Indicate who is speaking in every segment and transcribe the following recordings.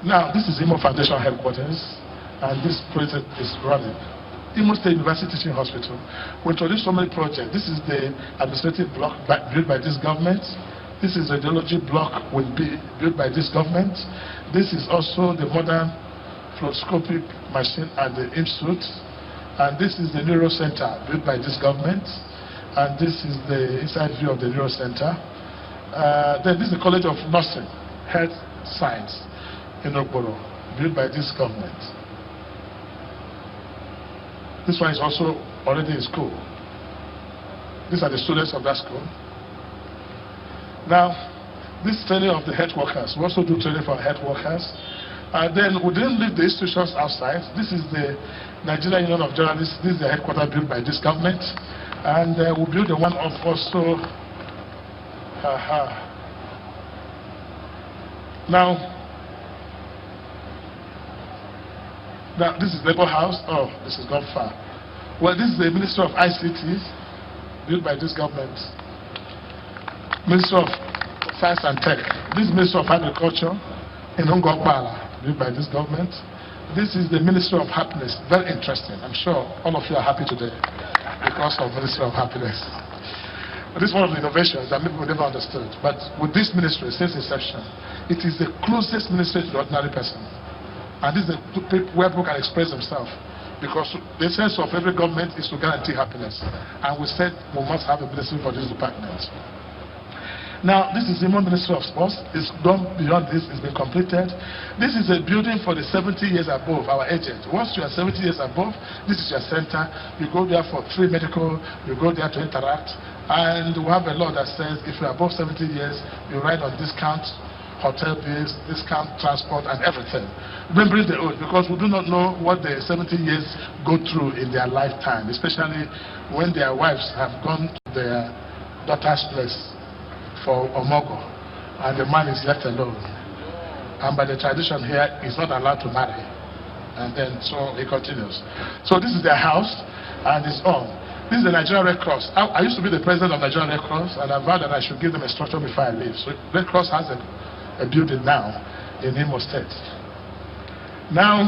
Speaker 1: Now, this is Imo Foundation headquarters, and this project is running. Imo State University Teaching Hospital. We introduced so many projects. This is the administrative block built by this government. This is the radiology block will be built by this government. This is also the modern fluoroscopic machine at the institute. And this is the neuro center built by this government. And this is the inside view of the neuro center. Then this is the College of Nursing, Health Science in Inaugurates, built by this government. This one is also already in school. These are the students of that school. Now, this training of the health workers. We also do training for health workers. Then we didn't leave the institutions outside. This is the Nigerian Union of Journalists. This is the headquarters built by this government. And we built the one of also. Now, this is Labour House. Oh, this has gone far. Well, this is the Ministry of ICT, built by this government. Ministry of Science and Tech. This is Ministry of Agriculture in Ungopala, built by this government. This is the Ministry of Happiness. Very interesting. I'm sure all of you are happy today because of Ministry of Happiness. This is one of the innovations that people never understood. But with this ministry, since inception, it is the closest ministry to the ordinary person. And this is where people can express themselves. Because the sense of every government is to guarantee happiness. And we said we must have a ministry for this department. Now, this is the Ministry of Sports. It's gone beyond this. It's been completed. This is a building for the 70 years above, our agent. Once you are 70 years above, this is your center. You go there for free medical. You go there to interact. And we have a law that says if you're above 70 years, you ride on discount hotel bills, discount transport, and everything. Remembering the old, because we do not know what the 70 years go through in their lifetime, especially when their wives have gone to their daughter's place for Omogo, and the man is left alone. And by the tradition here, he's not allowed to marry. And then, so he continues. So this is their house, and it's on. This is the Nigerian Red Cross. I used to be the president of Nigerian Red Cross, and I vowed that I should give them a structure before I leave. So Red Cross has a building now in Imo State. Now,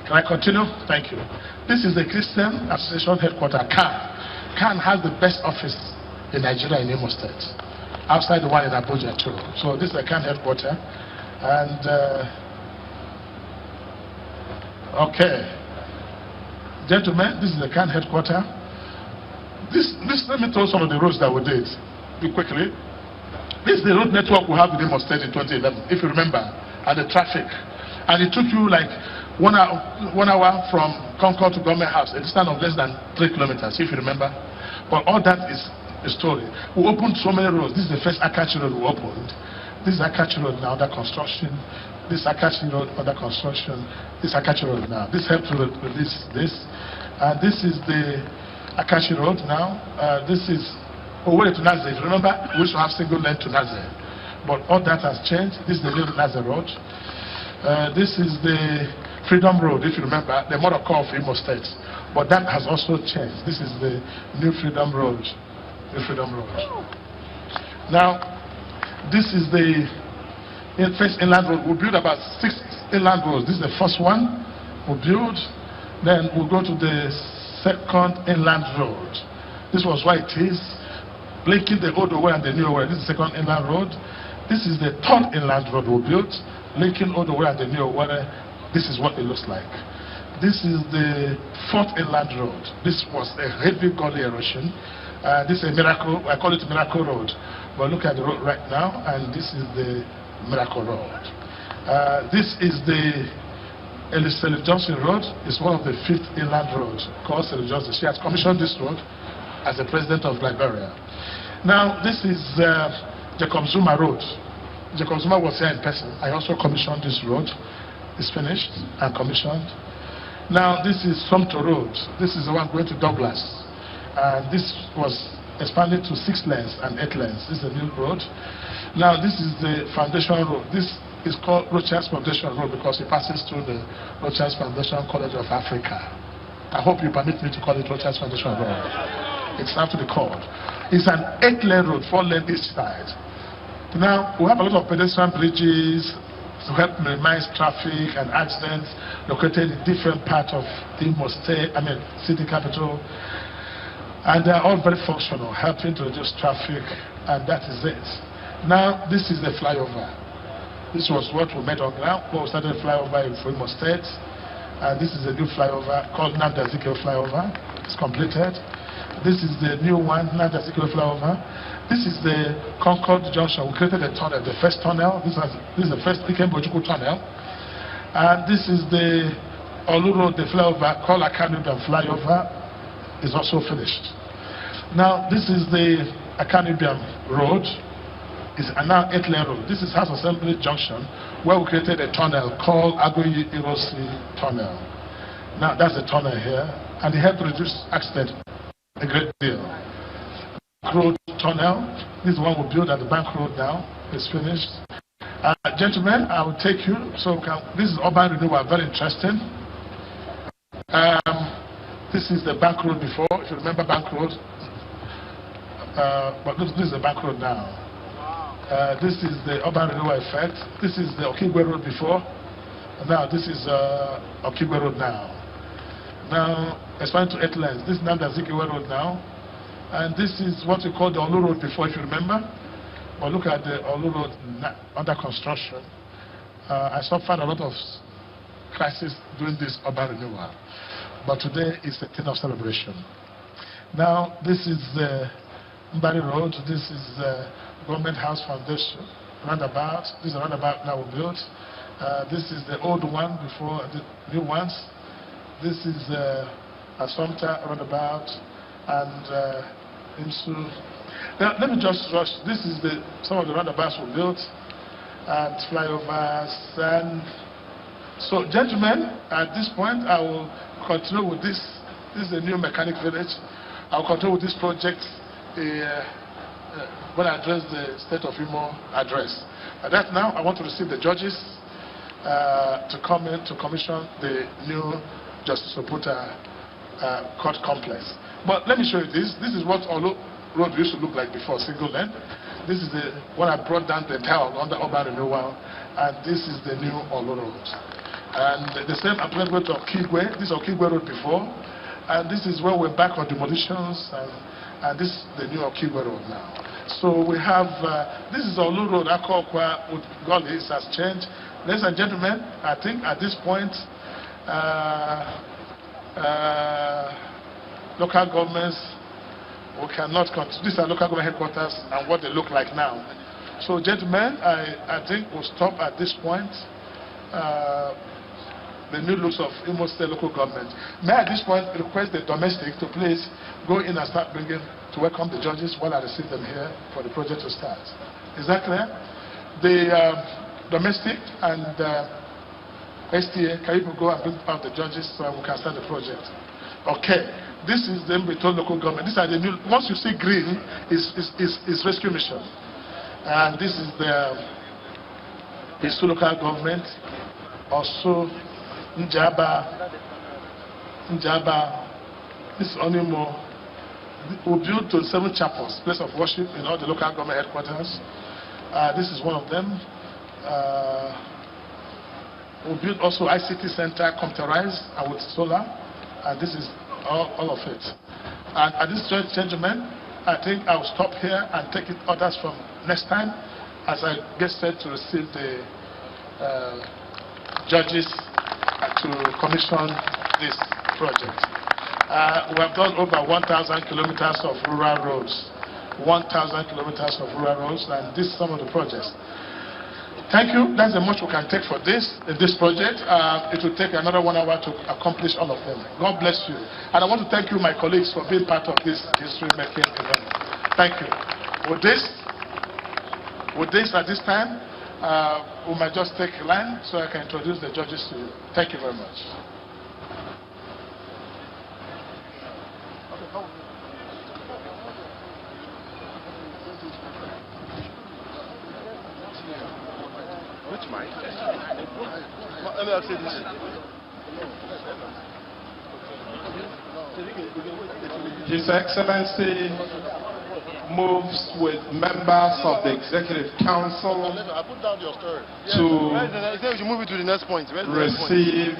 Speaker 1: can I continue? Thank you. This is the Christian Association headquarters, CAN. CAN has the best office in Nigeria in Imo State, outside the one in Abuja too. So this is the CAN headquarters. And, okay. Gentlemen, this is the CAN headquarters. Let me tell you some of the roads that we did quickly. This is the road network we have in Imo State in 2011, if you remember, and the traffic. And it took you like 1 hour from Concord to Government House, a distance of less than 3 kilometers, if you remember. But all that is a story. We opened so many roads. This is the first Akachi road we opened. This is Akachi road now under construction. This Akachi road under construction. This Akachi road now. This helped to release this. And this is the Akachi Road now. This is Owerri to Naze. Remember, we used to have single lane to Naze. But all that has changed. This is the new Naze Road. This is the Freedom Road, if you remember, the model core of Imo State. But that has also changed. This is the new Freedom Road. New Freedom Road. Now, this is the first inland road. We built about 6 inland roads. This is the first one we built. Then we'll go to the second inland road. This was why it is linking the old Owerri and the new Owerri. This is the second inland road. This is the third inland road we built, linking old Owerri and the new Owerri. This is what it looks like. This is the fourth inland road. This was a heavy gully erosion. This is a miracle. I call it Miracle Road. But look at the road right now, and this is the Miracle Road. This is the Elizabeth Johnson Road. Is one of the 5th inland roads called Elizabeth Johnson. She has commissioned this road as the president of Liberia. Now, this is Jacob Zuma Road. Jacob Zuma was here in person. I also commissioned this road. It's finished and commissioned. Now, this is Sumter Road. This is the one going to Douglas. This was expanded to 6 lanes and 8 lanes. This is the new road. Now, this is the Foundation Road. This is called Rochas Foundation Road because it passes through the Rochas Foundation College of Africa. I hope you permit me to call it Rochas Foundation Road. It's now to the called. It's an 8-lane road, 4-lane each side. Now, we have a lot of pedestrian bridges to help minimize traffic and accidents located in different parts of Imo State, city capital. And they are all very functional, helping to reduce traffic, and that is it. Now, this is the flyover. This was what we made on ground when we started the flyover in Imo State. And this is a new flyover called Nnamdi Azikiwe flyover. It's completed. This is the new one, Nnamdi Azikiwe flyover. This is the Concord Junction. We created a tunnel, the first tunnel. This is the first Ikembochukwu tunnel. And this is the Olu Road, the flyover called Akanibiam flyover, is also finished. Now, this is the Akanibiam Road. It's a now 8-lane road. This is House Assembly Junction, where we created a tunnel called Agoyi Irosi Tunnel. Now, that's the tunnel here, and it helped reduce accident a great deal. Road tunnel, this is the one we built at the Bank Road now. It's finished. Gentlemen, I will take you. So this is urban renewal, very interesting. This is the Bank Road before, if you remember Bank Road. But this is the Bank Road now. This is the urban renewal effect. This is the Okigwe Road before. Now this is Okigwe Road now. Now, expanding to 8 lanes. This is Nnamdi Azikiwe Road now. And this is what we call the Olu Road before, if you remember. But look at the Olu Road under construction. I suffered a lot of crisis during this urban renewal. But today is a thing of celebration. Now, this is the Mbari Road. This is the Government House Foundation roundabout. This is a roundabout now we built. This is the old one before the new ones. This is Assumpta roundabout and Imsu. Now let me just rush. This is some of the roundabouts we built and flyovers. And so, gentlemen, at this point I will continue with this. This is the new mechanic village. I will continue with this project. When I address the State of Imo address. That now, I want to receive the judges to come in to commission the new Justice Oputa court complex. But let me show you this. This is what Olu Road used to look like before, single lane. This is what I brought down the entire under urban renewal, and this is the new Olu Road. And the same applies to Okigwe. This is Okigwe Road before, and this is where we're back on demolitions, and this is the new Okigwe Road now. So we have, this is Olu Road, Akokwa, with Gully, has changed. Ladies and gentlemen, I think at this point, local governments, we cannot continue. These are local government headquarters and what they look like now. So gentlemen, I think we'll stop at this point. The new looks of Imo State local government. May I at this point request the domestic to please go in and start bringing to welcome the judges while I receive them here for the project to start. Is that clear? The domestic and STA, can you go and bring out the judges so we can start the project? Okay. This is the Mbeto local government. These are the new. Once you see green, is rescue mission, and this is the local government. Also, Njaba. This is Onimo. We built 27 chapels, place of worship in all the local government headquarters. This is one of them. We built also ICT center, computerized and with solar, and this is all of it. And at this point, gentlemen, I think I will stop here and take orders from next time as I get set to receive the judges to commission this project. We have done over 1,000 kilometers of rural roads. 1,000 kilometers of rural roads, and this is some of the projects. Thank you. That's the much we can take for this project. It will take another 1 hour to accomplish all of them. God bless you. And I want to thank you, my colleagues, for being part of this history-making event. Thank you. With this, at this time, we might just take a line so I can introduce the judges to you. Thank you very much.
Speaker 2: Which mic? Let me ask you this.
Speaker 3: His Excellency moves with members of the Executive Council
Speaker 2: to move it to the next point.
Speaker 3: Receive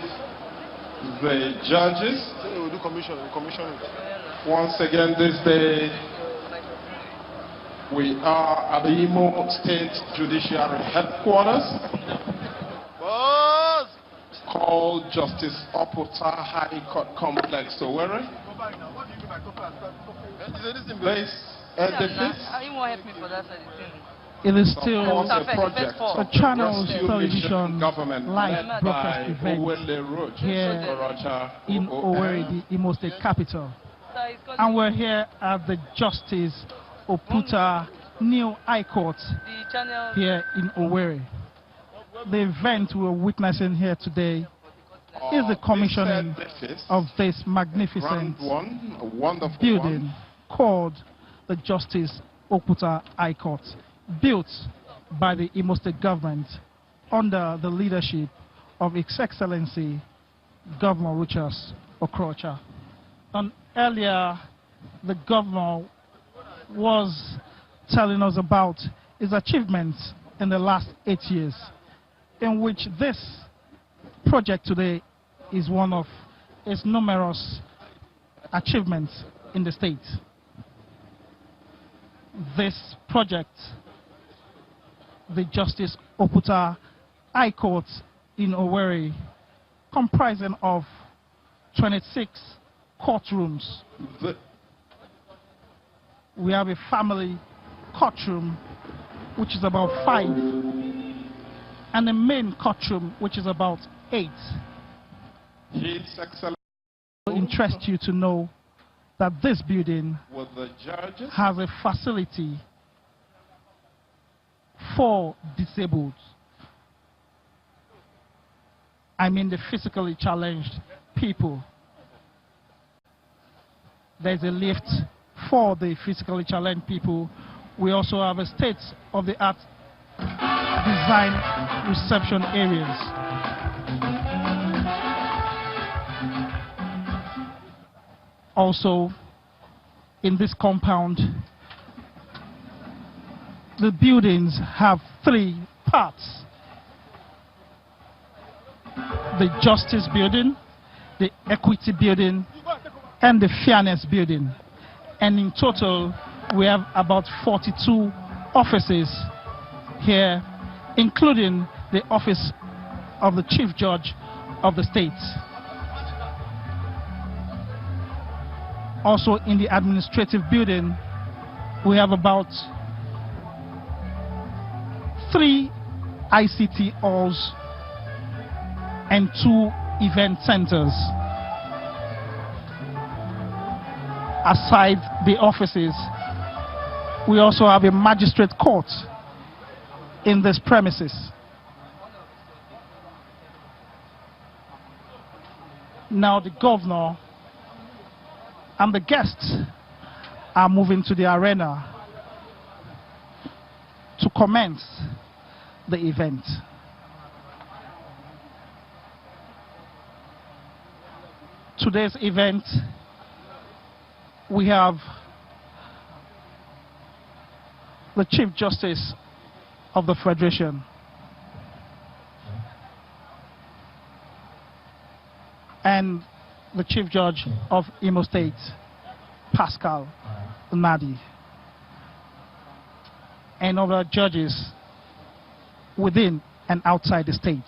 Speaker 3: the judges.
Speaker 2: We'll do commission it.
Speaker 3: Once again this day, we are at the Imo State Judiciary Headquarters, called Justice Oputa High Court Complex, Owerri. This edifice
Speaker 4: it is still
Speaker 3: supports a project
Speaker 4: a
Speaker 3: of
Speaker 4: channels
Speaker 3: rescue
Speaker 4: television
Speaker 3: government
Speaker 4: live
Speaker 3: led
Speaker 4: broadcast
Speaker 3: by
Speaker 4: event
Speaker 3: Owele Road,
Speaker 4: here
Speaker 3: Orocha,
Speaker 4: in Owerri, the Imo State capital. And we're here at the Justice Oputa New High Court here in Owerri. The event we're witnessing here today is the commissioning of this magnificent building called the Justice Oputa High Court, built by the Imo State government under the leadership of His Excellency Governor Rochas Okrocha. And earlier, the governor was telling us about his achievements in the last 8 years, in which this project today is one of its numerous achievements in the state. This project, the Justice Oputa High Court in Owerri, comprising of 26 courtrooms. We have a family courtroom, which is about 5, and a main courtroom, which is about 8. It will interest you to know that this building has a facility for disabled. I mean the physically challenged people. There's a lift for the physically challenged people. We also have a state-of-the-art design reception areas. Also, in this compound, the buildings have 3 parts: the Justice Building, the Equity Building, and the Fairness Building. And in total, we have about 42 offices here, including the office of the Chief Judge of the state. Also in the administrative building, we have about 3 ICT halls and 2 event centers. Aside the offices, we also have a magistrate court in this premises. Now the governor and the guests are moving to the arena to commence the event. Today's event, we have the Chief Justice of the Federation, and the Chief Judge of Imo State, Pascal Nadi, and other judges within and outside the state.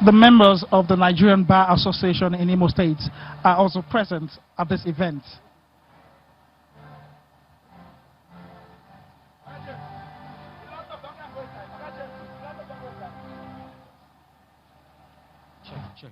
Speaker 4: The members of the Nigerian Bar Association in Imo State are also present at this event.
Speaker 5: Check.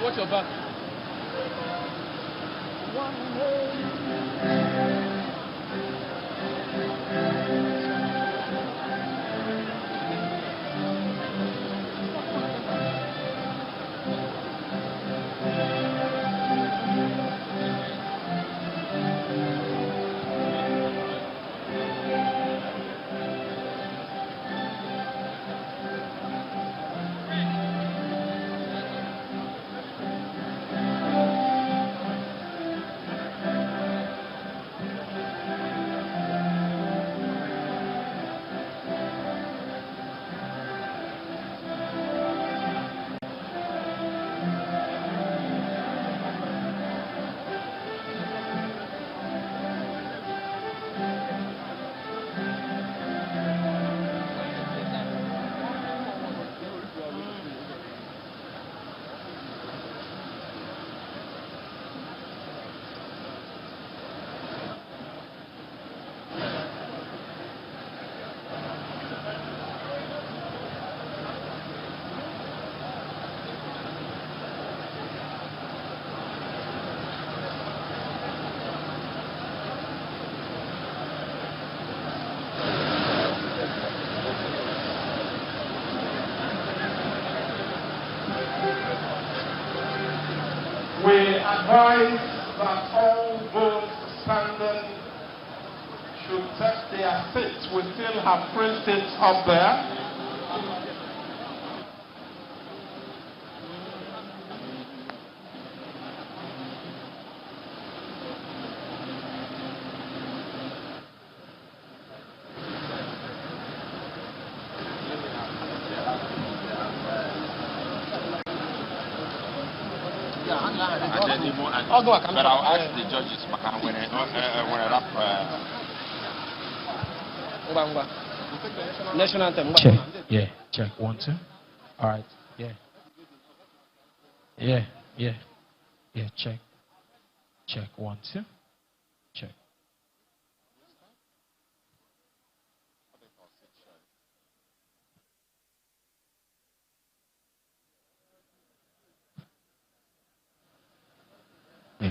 Speaker 5: Watch your back.
Speaker 3: We advise that all those standing should take their seats. We still have 3 seats up there.
Speaker 5: But I'll ask the judges when it up.
Speaker 6: National anthem.
Speaker 5: Check. Yeah. Check. 1, 2. All right. Yeah. Yeah. Check. Check. 1, 2. Check. Yeah.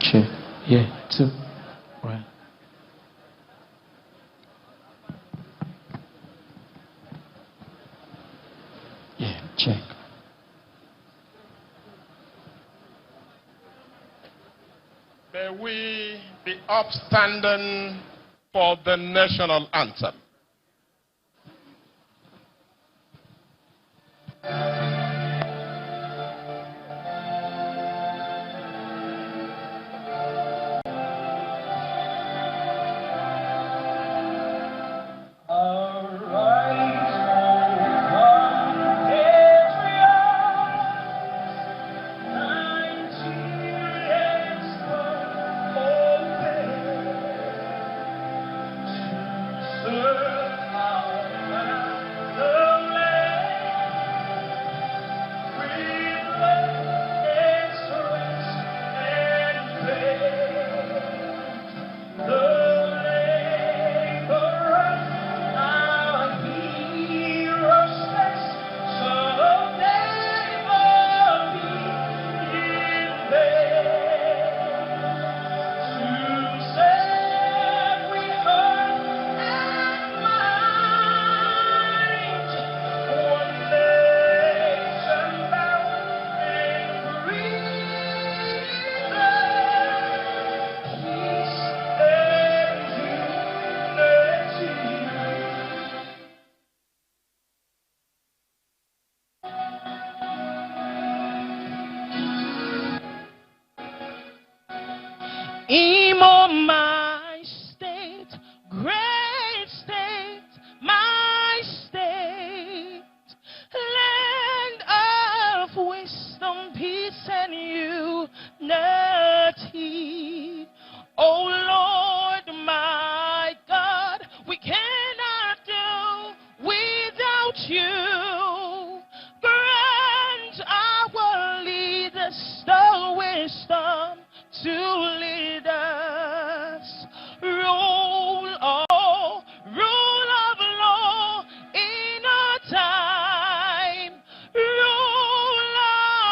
Speaker 5: Check. Yeah. 2. Right.
Speaker 3: May we be upstanding for the national anthem.
Speaker 6: Imo, my state, great state, my state, land of wisdom, peace, and unity. Oh Lord, my God, we cannot do without you. Grant our leaders the wisdom to lead us. Rule of law in our time. Rule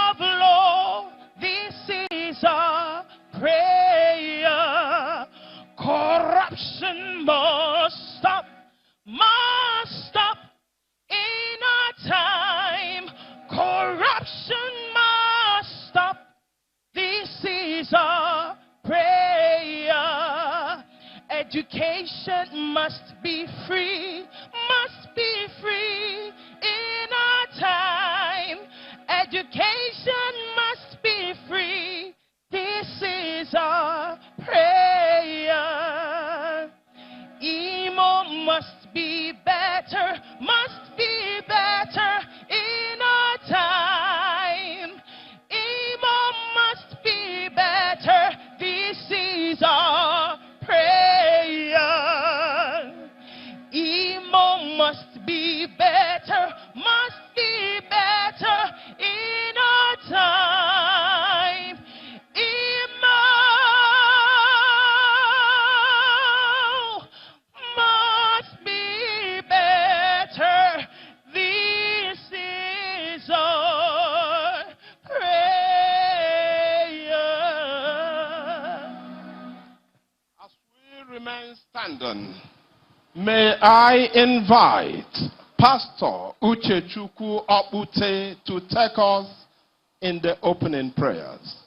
Speaker 6: of law, this is our prayer. Corruption must stop in our time. Corruption must stop. This is our prayer. Education must be free in our time. Education must be free. This is our prayer. Imo must be better in our time. Imo must be better. This is our prayer. Imo must be better in our time. Imo must be better. This is our prayer.
Speaker 3: As we remain standing, may I invite Pastor Uchechukwu Okpute to take us in the opening prayers.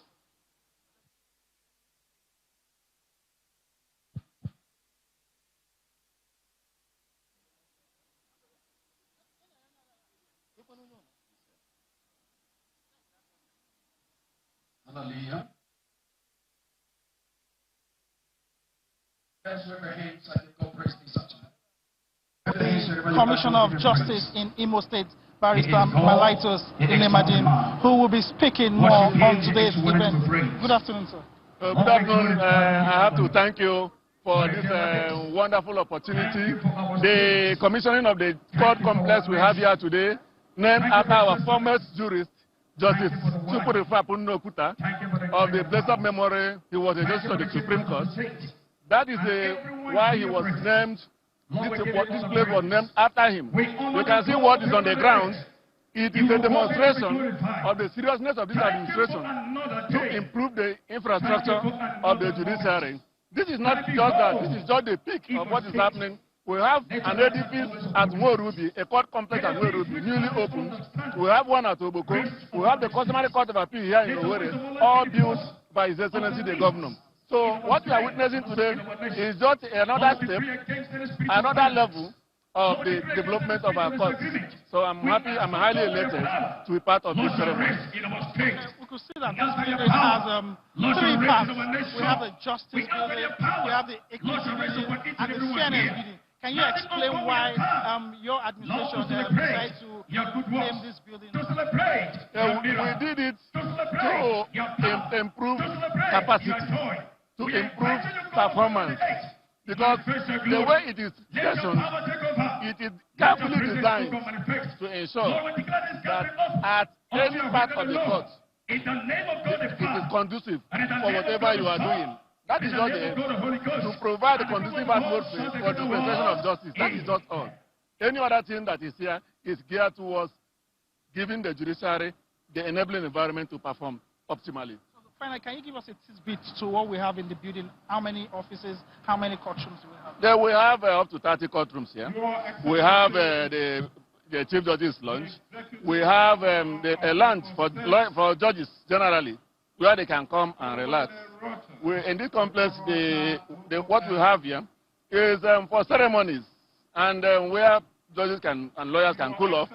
Speaker 7: Hallelujah. Let's lift our hands so I can go praise these such.
Speaker 4: Commissioner of Justice in Imo State, Barrister Malaitos Ilemadin, who will be speaking more on today's event. Good afternoon, sir.
Speaker 8: Good afternoon. I have to thank you for this wonderful opportunity. The commissioning of the court complex we have here today, named after our foremost jurist, Justice Chukwurifapun Okuta, of the blessed memory. He was a justice of the Supreme Court. That is why he was named. This place was named after him. You can see what is on the ground. It is a demonstration of the seriousness of this administration to improve the infrastructure of the judiciary. This is not just that. This is just the peak of what is happening. We have an edifice at Morubi, a court complex at Morubi, newly opened. We have one at Oboko. We have the customary court of appeal here in Owerri, all built by His Excellency the Governor. So what we are witnessing today is just another step, another level of the development of our courts. So I'm happy, I'm highly elated to be part of this ceremony.
Speaker 4: We could see that this building has three parts. We have the Justice Building, we have the Equity Building, and the Fairness Building. Can you explain why your administration decided to name this building?
Speaker 8: We did it to improve capacity, to improve performance. Because the way it is fashioned, it is carefully designed to ensure that at any part of the court, it is conducive for whatever you are doing. That is just the aim, to provide a conducive atmosphere for the dispensation of justice. That is just all. Any other thing that is here is geared towards giving the judiciary the enabling environment to perform optimally.
Speaker 4: Finally, can you give us a tidbit to what we have in the building? How many offices, how many courtrooms do we have?
Speaker 8: There we have up to 30 courtrooms here. We have the Chief Judge's Lounge. We have a lounge for judges generally, where they can come and relax. In this complex, what we have here is for ceremonies and where judges and lawyers can cool off,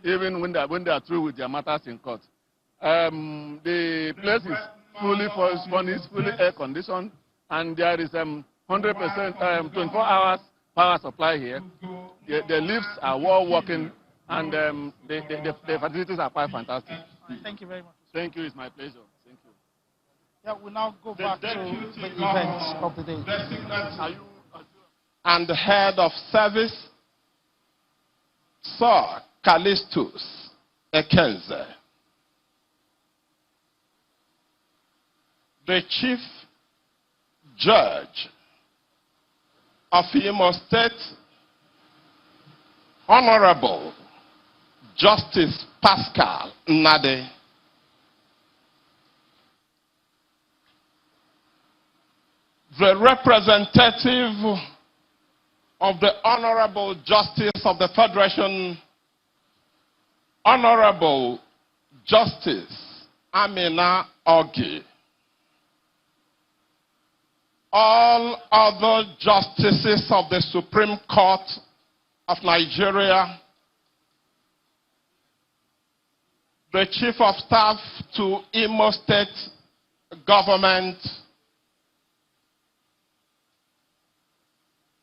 Speaker 8: even when they are through with their matters in court. The place is fully furnished, fully air conditioned, and there is 100% 24 hours power supply here. The lifts are well working, and the facilities are quite fantastic.
Speaker 4: Thank you very much.
Speaker 8: Thank you. It's my pleasure. Thank you.
Speaker 4: Yeah, we'll now go back to the events of the day.
Speaker 3: And the head of service, Sir Callistus Ekenze. The Chief Judge of Imo State, Honorable Justice Pascal Nade. The representative of the Honorable Justice of the Federation, Honorable Justice Amina Ogi. All other justices of the Supreme Court of Nigeria, the Chief of Staff to Imo State Government,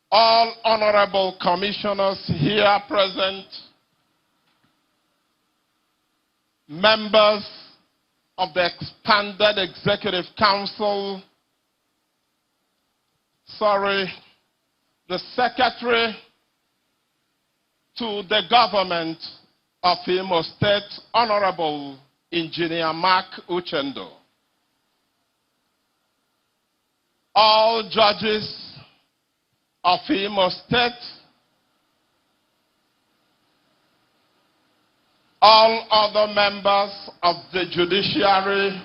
Speaker 3: all honorable commissioners here present, members of the expanded Executive Council, the Secretary to the Government of Imo State, Honorable Engineer Mark Uchendo, all judges of Imo State, all other members of the judiciary,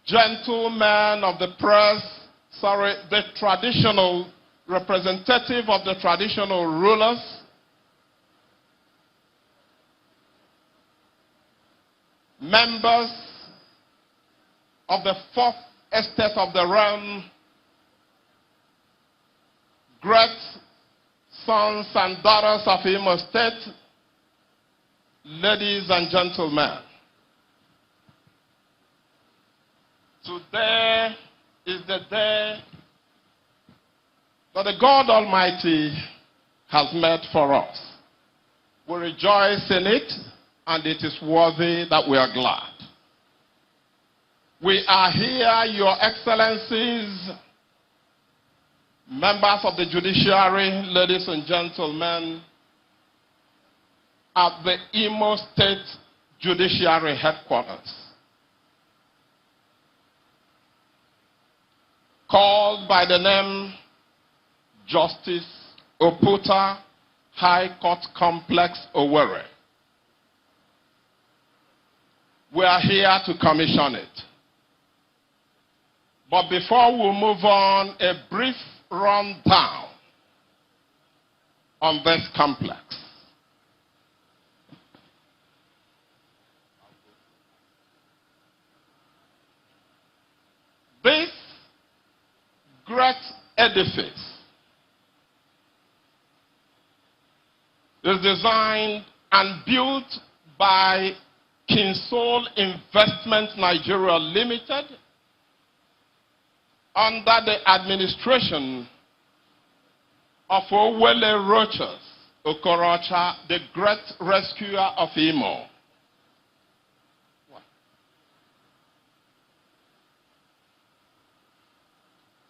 Speaker 3: gentlemen of the press, the traditional representative of the traditional rulers, members of the fourth estate of the realm, great sons and daughters of Imo State, ladies and gentlemen. Today is the day that the God Almighty has made for us. We rejoice in it, and it is worthy that we are glad. We are here, Your Excellencies, members of the judiciary, ladies and gentlemen, at the Imo State Judiciary Headquarters, called by the name Justice Oputa High Court Complex, Owerri. We are here to commission it. But before we move on, a brief rundown on this complex. edifice is designed and built by Kinsole Investment Nigeria Limited under the administration of Owele Rochas Okorocha, the great rescuer of Imo.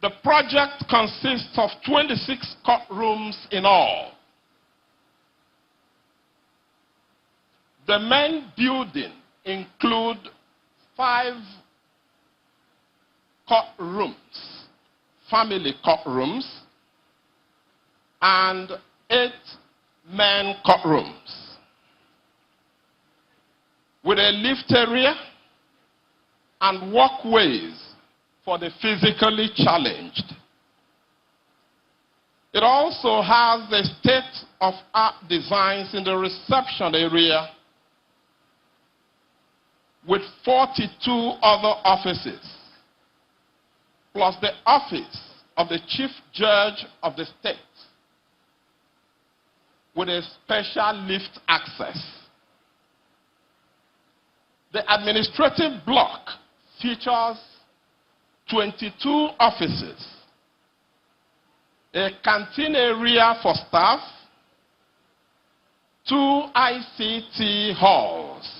Speaker 3: The project consists of 26 courtrooms in all. The main building include 5 courtrooms, family courtrooms, and 8 main courtrooms, with a lift area and walkways for the physically challenged. It also has the state-of-art designs in the reception area with 42 other offices, plus the office of the Chief Judge of the state with a special lift access. The administrative block features 22 offices, a canteen area for staff, 2 ICT halls,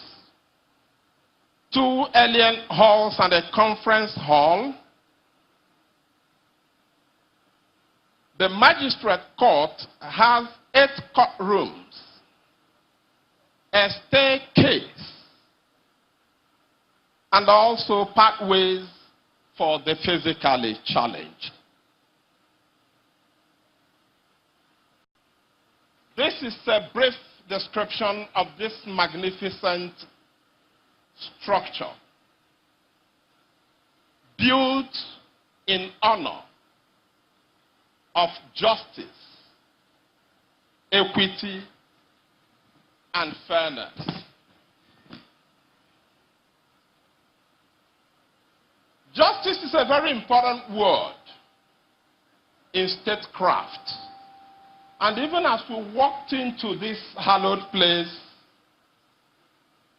Speaker 3: 2 alien halls and a conference hall. The magistrate court has 8 courtrooms, a staircase, and also pathways for the physically challenged. This is a brief description of this magnificent structure built in honor of justice, equity, and fairness. Justice is a very important word in statecraft. And even as we walked into this hallowed place,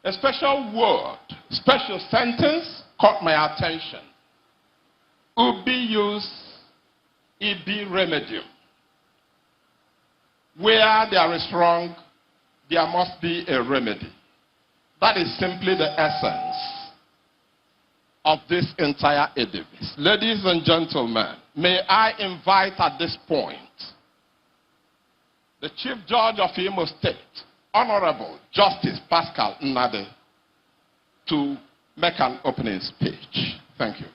Speaker 3: a special word, special sentence caught my attention. Ubi jus, ibi remedium. Where there is wrong, there must be a remedy. That is simply the essence of this entire edifice. Ladies and gentlemen, may I invite at this point the Chief Judge of Imo State, Honorable Justice Pascal Nnade, to make an opening speech. Thank you.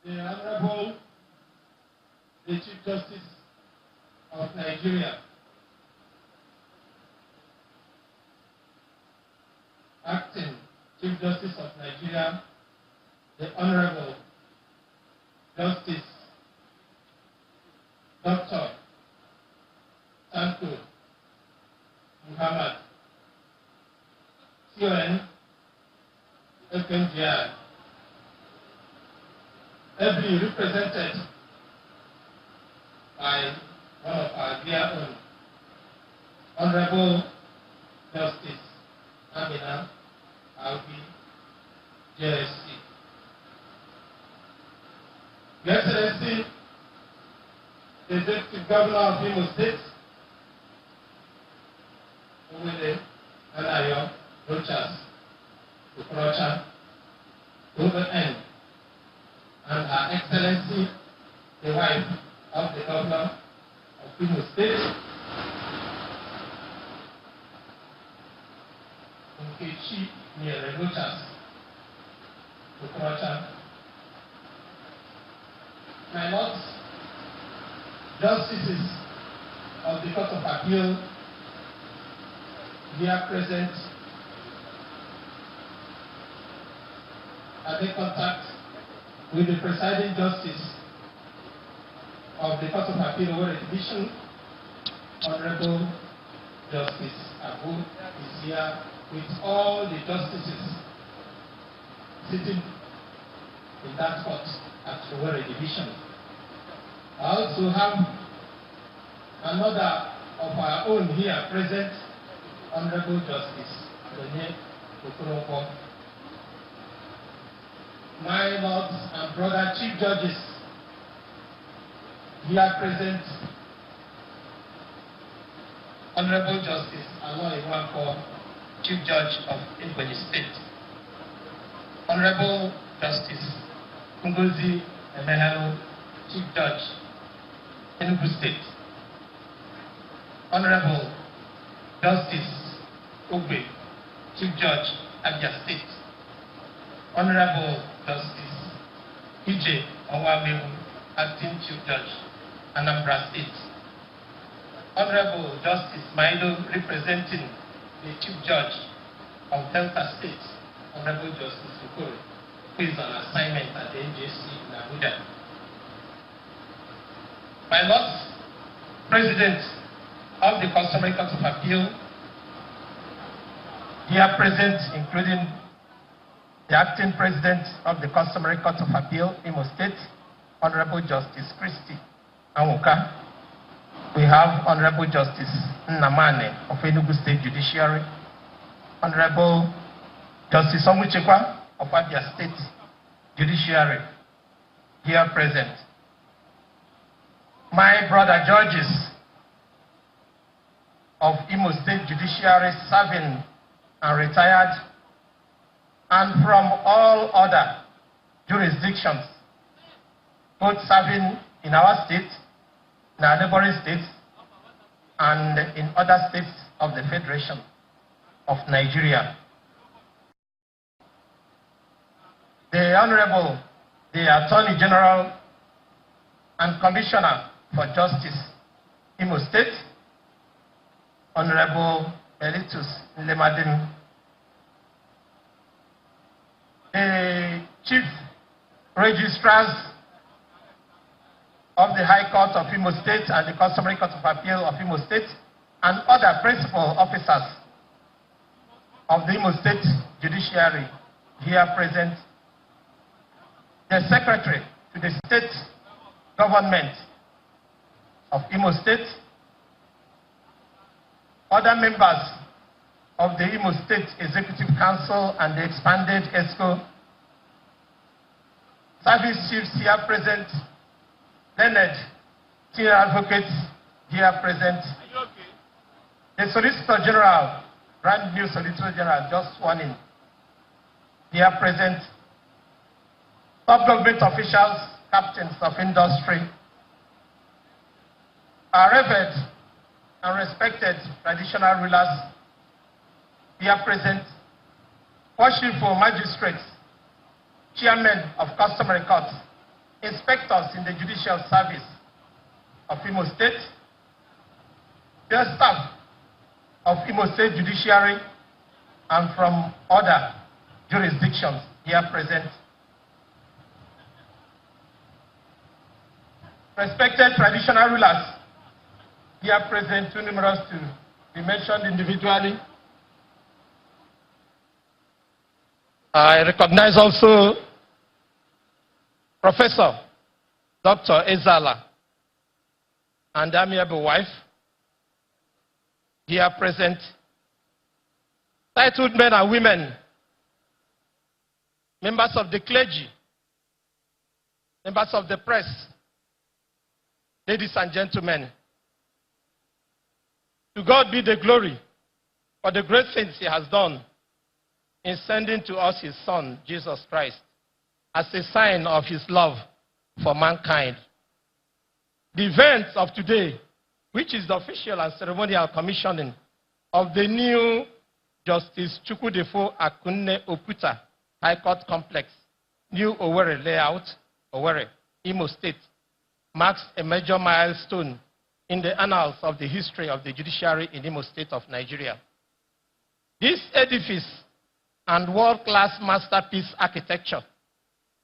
Speaker 3: The Honorable, the Chief Justice of Nigeria, Acting Chief Justice of Nigeria, the Honorable Justice Dr. Tanko Muhammad, CON, FNGI, ably represented by one of our dear own, Honorable Justice Amina Albi, JSC. Your Excellency, the Executive Governor of Imo State, Owele Anayo Rochas Okorocha, OVN, and Her Excellency, the wife of the Governor of Imo State, Nkechi Nyere Rochas Okorocha, my lords,
Speaker 9: justices of the Court of Appeal here present, are in contact with the presiding justice of the Court of Appeal Owerri Division, Honorable Justice Abu is here with all the justices sitting in that court at Owerri Division. I also have another of our own here present, Honorable Justice Rene Okoronkwo. My lords and brother chief judges here present, Honorable Justice Aloy Iwanko, Chief Judge of Ebonyi State, Honorable Justice Ngozi Emehelu, Chief Judge, Enugu State, Honorable Justice Ogbe, Chief Judge, Abia State, Honorable Justice Ije Onwamewu, Acting Chief Judge, Anambra State, Honorable Justice Maido, representing the Chief Judge of Delta State, Honorable Justice Okoro, who is on assignment at the NJC in Abuja. My Lord President of the Customary Court of Appeal, here present, including the Acting President of the Customary Court of Appeal, Imo State, Honorable Justice Christy Anwoka. We have Honorable Justice Nnamane of Enugu State Judiciary, Honorable Justice Onwuchekwa of Abia State Judiciary, here present. My brother judges of Imo State Judiciary serving and retired, and from all other jurisdictions, both serving in our state, in our neighboring states, and in other states of the Federation of Nigeria. The Honorable, the Attorney General and Commissioner for Justice, Imo State, Honorable Elitus Nlemadim, the Chief Registrars of the High Court of Imo State and the Customary Court of Appeal of Imo State, and other principal officers of the Imo State Judiciary here present, the Secretary to the State Government of Imo State, other members of the Imo State Executive Council and the expanded ESCO, service chiefs here present, learned senior advocates here present, the Solicitor General, brand new Solicitor General, just sworn in, here present, top government officials, captains of industry, our revered and respected traditional rulers here present, worshipful magistrates, chairmen of customary courts, inspectors in the judicial service of Imo State, the staff of Imo State Judiciary, and from other jurisdictions here present. Respected traditional rulers here present, too numerous to be mentioned individually. I recognize also Professor Dr. Ezala and amiable wife here present, titled men and women, members of the clergy, members of the press, ladies and gentlemen. To God be the glory for the great things he has done in sending to us his Son, Jesus Christ, as a sign of his love for mankind. The events of today, which is the official and ceremonial commissioning of the new Justice Chukwudefo Akunne Oputa High Court Complex, New Owerri Layout, Owerri, Imo State,
Speaker 10: marks a major milestone in the annals of the history of the judiciary in Imo State of Nigeria. This edifice and world-class masterpiece architecture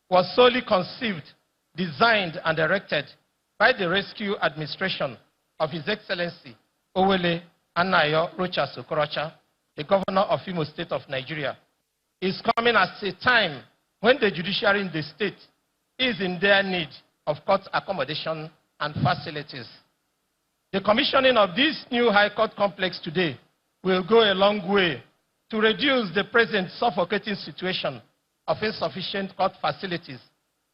Speaker 10: was solely conceived, designed, and erected by the Rescue Administration of His Excellency Owele Anayo Rochas Okorocha, the Governor of Imo State of Nigeria. Is coming at a time when the judiciary in the state is in their need of court accommodation and facilities. The commissioning of this new High Court complex today will go a long way to reduce the present suffocating situation of insufficient court facilities,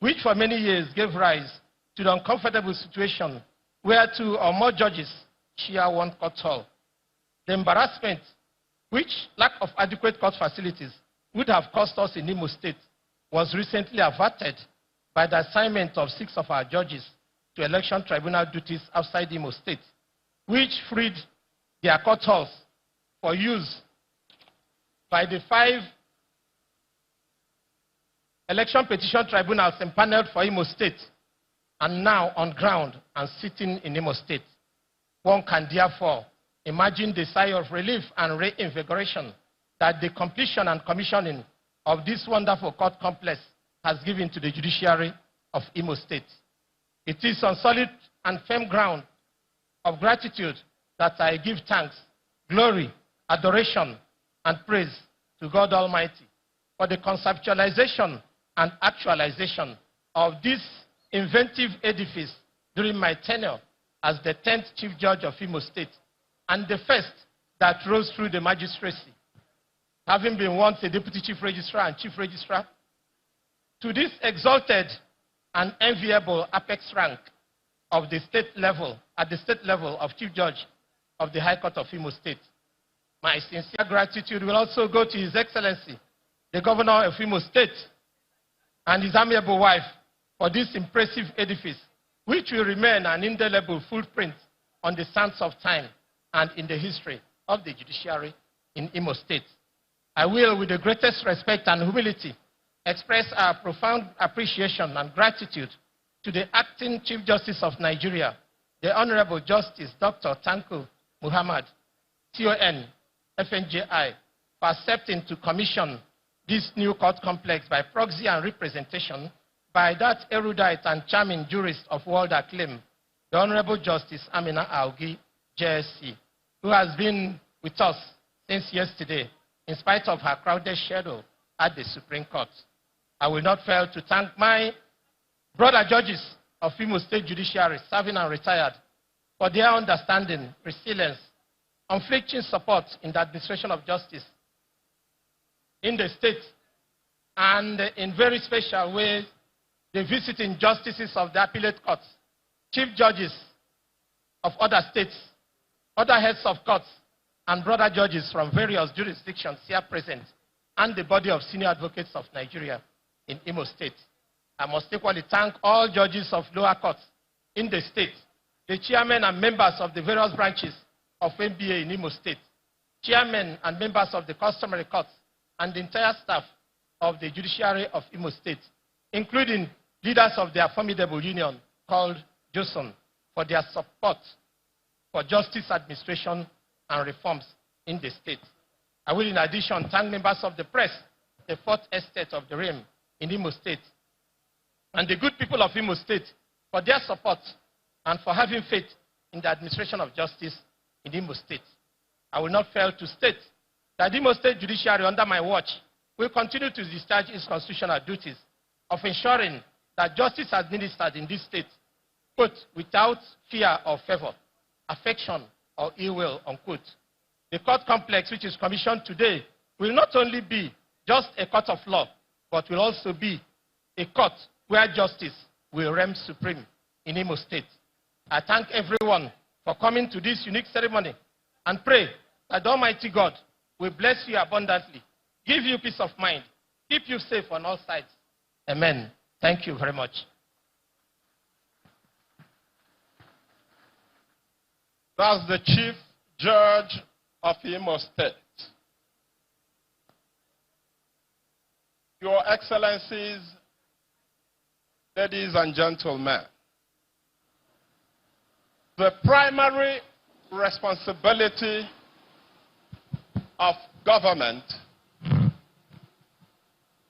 Speaker 10: which for many years gave rise to the uncomfortable situation where 2 or more judges share one court hall. The embarrassment which lack of adequate court facilities would have cost us in Imo State was recently averted by the assignment of 6 of our judges to election tribunal duties outside Imo State, which freed their court halls for use by the 5 election petition tribunals empaneled for Imo State and now on ground and sitting in Imo State. One can therefore imagine the sigh of relief and reinvigoration that the completion and commissioning of this wonderful court complex has given to the judiciary of Imo State. It is on solid and firm ground of gratitude that I give thanks, glory, adoration, and praise to God Almighty for the conceptualization and actualization of this inventive edifice during my tenure as the 10th Chief Judge of Imo State and the first that rose through the magistracy, having been once a Deputy Chief Registrar and Chief Registrar, to this exalted and enviable apex rank of the state level, at the state level of Chief Judge of the High Court of Imo State. My sincere gratitude will also go to His Excellency, the Governor of Imo State, and his amiable wife for this impressive edifice, which will remain an indelible footprint on the sands of time and in the history of the judiciary in Imo State. I will, with the greatest respect and humility, express our profound appreciation and gratitude to the Acting Chief Justice of Nigeria, the Honorable Justice Dr. Tanko Muhammad, TON, FNJI, for accepting to commission this new court complex by proxy and representation by that erudite and charming jurist of world acclaim, the Honorable Justice Amina Augi, JSC, who has been with us since yesterday, in spite of her crowded schedule at the Supreme Court. I will not fail to thank my brother judges of Imo State Judiciary, serving and retired, for their understanding, resilience, unflinching support in the administration of justice in the state, and in very special ways, the visiting justices of the appellate courts, chief judges of other states, other heads of courts, and brother judges from various jurisdictions here present, and the body of senior advocates of Nigeria in Imo State. I must equally thank all judges of lower courts in the state, the chairmen and members of the various branches of MBA in Imo State, chairmen and members of the customary courts, and the entire staff of the judiciary of Imo State, including leaders of their formidable union called JOSON, for their support for justice administration and reforms in the state. I will in addition thank members of the press, the fourth estate of the realm in Imo State, and the good people of Imo State for their support and for having faith in the administration of justice in Imo State. I will not fail to state that the Imo State Judiciary under my watch will continue to discharge its constitutional duties of ensuring that justice is administered in this state, quote, without fear or favor, affection or ill will, unquote. The court complex which is commissioned today will not only be just a court of law, but will also be a court where justice will reign supreme in Imo State. I thank everyone for coming to this unique ceremony and pray that the Almighty God will bless you abundantly, give you peace of mind, keep you safe on all sides. Amen. Thank you very much.
Speaker 3: That's the Chief Judge of Imo State. Your Excellencies, ladies and gentlemen, The primary responsibility of government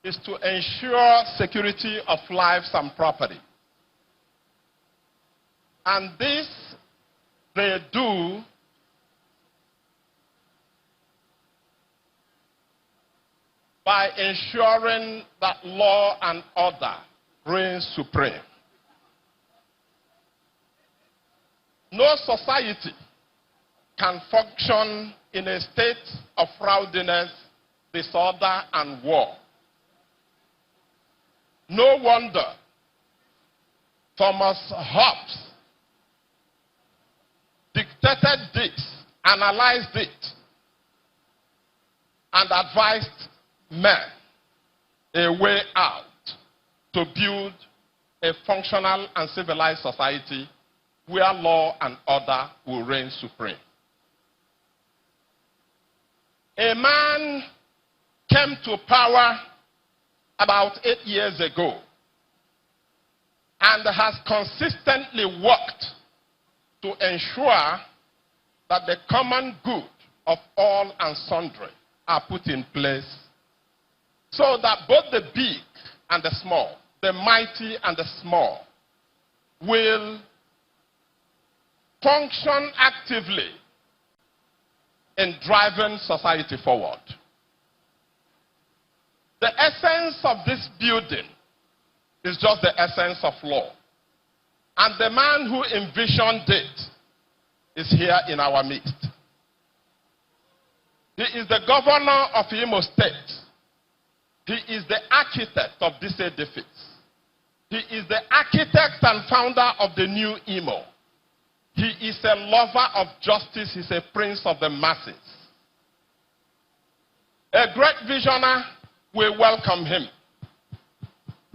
Speaker 3: is to ensure security of lives and property. And this they do by ensuring that law and order reigns supreme. No society can function in a state of rowdiness, disorder, and war. No wonder Thomas Hobbes dictated this, analyzed it, and advised men a way out to build a functional and civilized society where law and order will reign supreme. A man came to power about 8 years ago and has consistently worked to ensure that the common good of all and sundry are put in place so that both the big and the small, the mighty and the small, will function actively in driving society forward. The essence of this building is just the essence of law. And the man who envisioned it is here in our midst. He is the governor of Imo State. He is the architect of this edifice. He is the architect and founder of the new Imo. He is a lover of justice. He's a prince of the masses. A great visionary, we welcome him.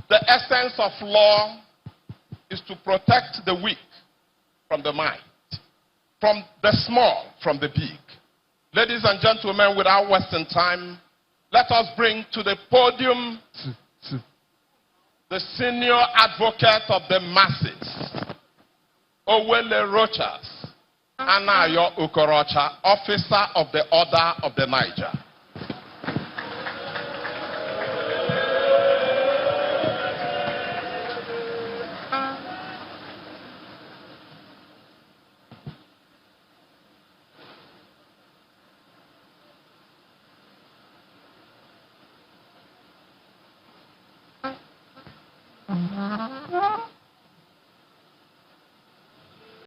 Speaker 3: The essence of law is to protect the weak from the might, from the small from the big. Ladies and gentlemen, without wasting time, let us bring to the podium the senior advocate of the masses, Owele Rochas, Anayo Okorocha, officer of the Order of the Niger.